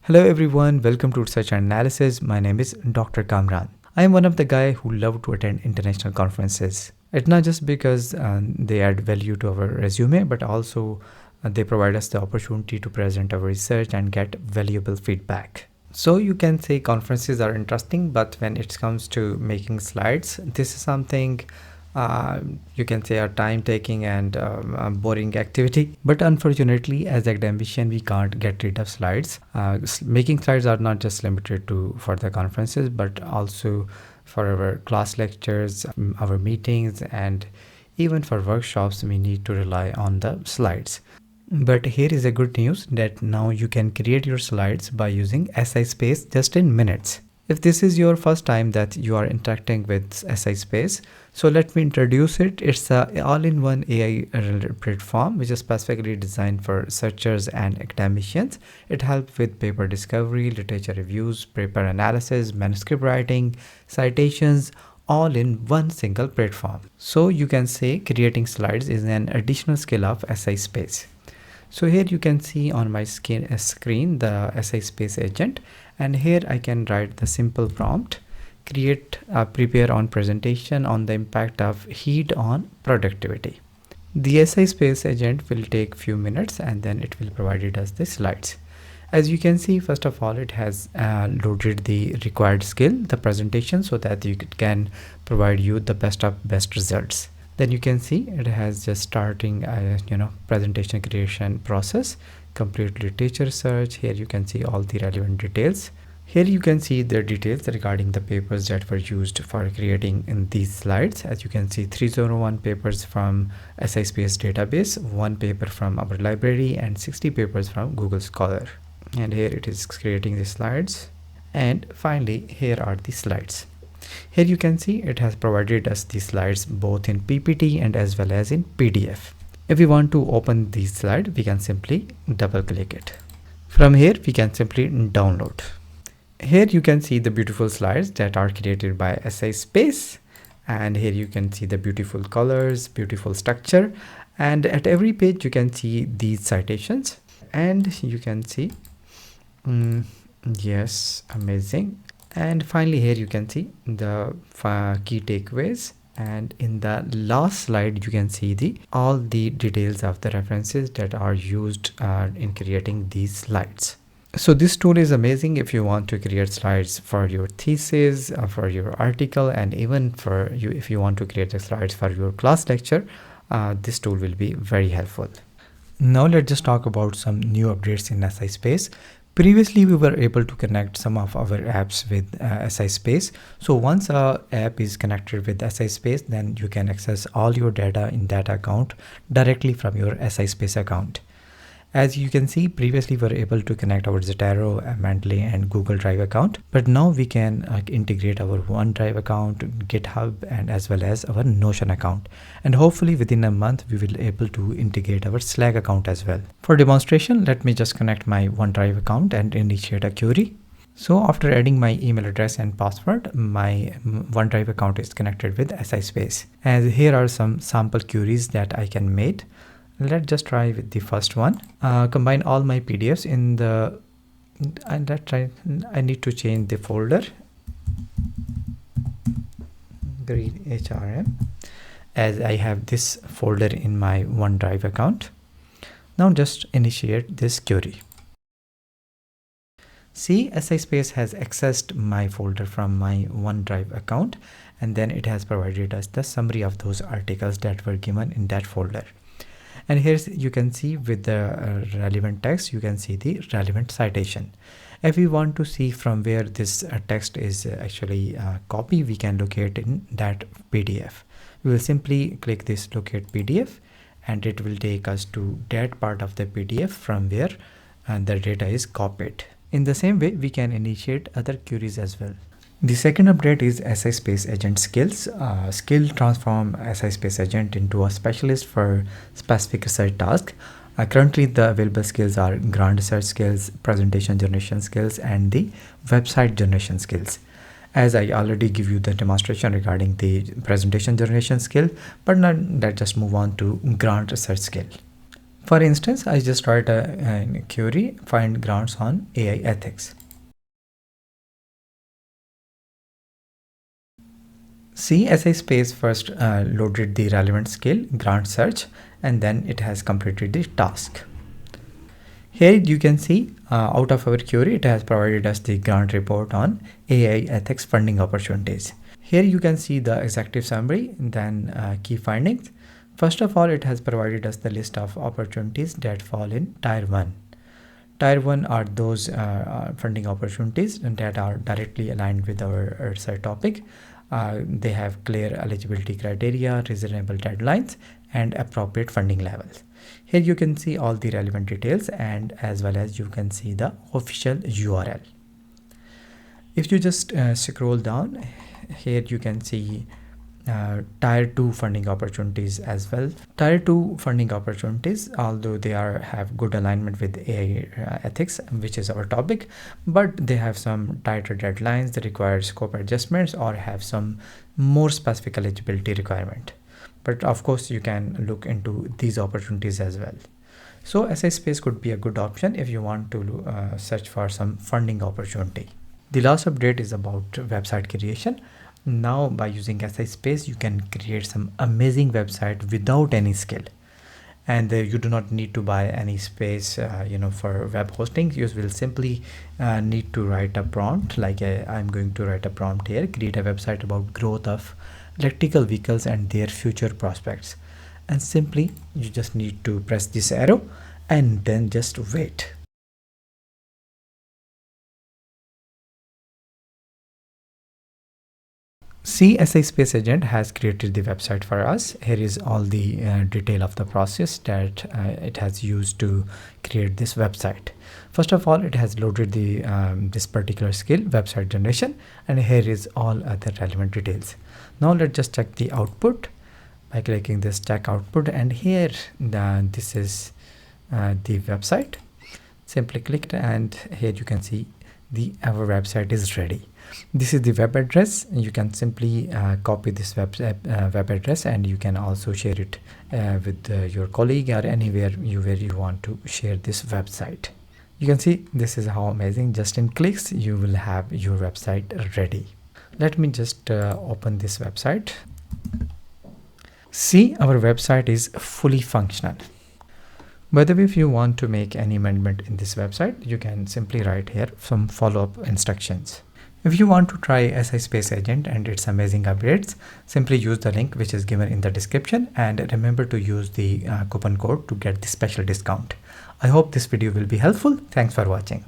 Hello everyone, welcome to Research and Analysis. My name is Dr. Kamran. I am one of the guys who love to attend international conferences. It's not just because they add value to our resume, but also they provide us the opportunity to present our research and get valuable feedback. So you can say conferences are interesting, but when it comes to making slides, this is something you can say a time-taking and boring activity. But unfortunately, as academician, we can't get rid of slides. Making slides are not just limited to for the conferences, but also for our class lectures, our meetings, and even for workshops, we need to rely on the slides. But here is a good news that now you can create your slides by using SciSpace just in minutes. If this is your first time that you are interacting with SciSpace, so let me introduce it. It's an all-in-one AI platform which is specifically designed for researchers and academicians. It helps with paper discovery, literature reviews, paper analysis, manuscript writing, citations, all in one single platform. So you can say creating slides is an additional skill of SciSpace. So here you can see on my screen the SciSpace Agent, and here I can write the simple prompt, prepare on presentation on the impact of heat on productivity. The SciSpace Agent will take few minutes and then it will provide us the slides. As you can see, first of all, it has loaded the required skill, the presentation, so that you can provide you the best of best results. Then you can see it has just starting presentation creation process, complete literature search. Here you can see all the relevant details. Here you can see the details regarding the papers that were used for creating in these slides. As you can see, 301 papers from SciSpace database, 1 paper from our library, and 60 papers from Google Scholar. And here it is creating the slides. And finally, here are the slides. Here you can see it has provided us the slides both in PPT and as well as in PDF. If we want to open these slides, we can simply double click it. From here, we can simply download. Here you can see the beautiful slides that are created by SciSpace. And here you can see the beautiful colors, beautiful structure. And at every page, you can see these citations. And you can see, yes, amazing. And finally, here you can see the key takeaways. And in the last slide, you can see all the details of the references that are used in creating these slides. So this tool is amazing if you want to create slides for your thesis, for your article, and even for you if you want to create the slides for your class lecture. This tool will be very helpful. Now let's just talk about some new updates in SciSpace. Previously, we were able to connect some of our apps with SciSpace. So once a app is connected with SciSpace, then you can access all your data in that account directly from your SciSpace account. As you can see, previously we were able to connect our Zotero, Mendeley, and Google Drive account, but now we can integrate our OneDrive account, GitHub, and as well as our Notion account. And hopefully within a month, we will be able to integrate our Slack account as well. For demonstration, let me just connect my OneDrive account and initiate a query. So after adding my email address and password, my OneDrive account is connected with SciSpace. And here are some sample queries that I can make. Let's just try with the first one. Combine all my PDFs in the, and let's try, I need to change the folder, green HRM, as I have this folder in my OneDrive account. Now just initiate this query. See, SciSpace has accessed my folder from my OneDrive account, and then it has provided us the summary of those articles that were given in that folder. And here you can see with the relevant text, you can see the relevant citation. If we want to see from where this text is actually copied, we can locate in that PDF. We will simply click this locate PDF, and it will take us to that part of the PDF from where the data is copied. In the same way, we can initiate other queries as well. The second update is SciSpace Agent skills. Skill transform SciSpace Agent into a specialist for specific research task. Currently, the available skills are grant research skills, presentation generation skills, and the website generation skills. As I already give you the demonstration regarding the presentation generation skill, but now let's just move on to grant research skill. For instance, I just write a query, find grants on AI ethics. See, SciSpace first loaded the relevant skill, grant search, and then it has completed the task. Here you can see out of our query, it has provided us the grant report on AI ethics funding opportunities. Here you can see the executive summary, then key findings. First of all, it has provided us the list of opportunities that fall in Tier 1. Tier 1 are those funding opportunities that are directly aligned with our research topic. They have clear eligibility criteria, reasonable deadlines, and appropriate funding levels. Here you can see all the relevant details, and as well as you can see the official URL. If you just scroll down, here you can see Tier 2 funding opportunities as well. Tier 2 funding opportunities, although they have good alignment with AI ethics, which is our topic, but they have some tighter deadlines that require scope adjustments or have some more specific eligibility requirement. But of course, you can look into these opportunities as well. So SciSpace could be a good option if you want to search for some funding opportunity. The last update is about website creation. Now by using SciSpace, you can create some amazing website without any skill. And you do not need to buy any space for web hosting. You will simply need to write a prompt, like I'm going to write a prompt here, create a website about growth of electrical vehicles and their future prospects. And simply you just need to press this arrow and then just wait. See, SciSpace Agent has created the website for us. Here is all the detail of the process that it has used to create this website. First of all, it has loaded the this particular skill, website generation, and here is all other relevant details. Now let's just check the output by clicking this check output, and here this is the website. Simply click, and here you can see our website is ready. This is the web address. You can simply copy this web address, and you can also share it with your colleague or anywhere where you want to share this website. You can see this is how amazing. Just in clicks, you will have your website ready. Let me just open this website. See, our website is fully functional. By the way, if you want to make any amendment in this website, you can simply write here some follow-up instructions. If you want to try SciSpace Agent and its amazing upgrades, simply use the link which is given in the description, and remember to use the coupon code to get the special discount. I hope this video will be helpful. Thanks for watching.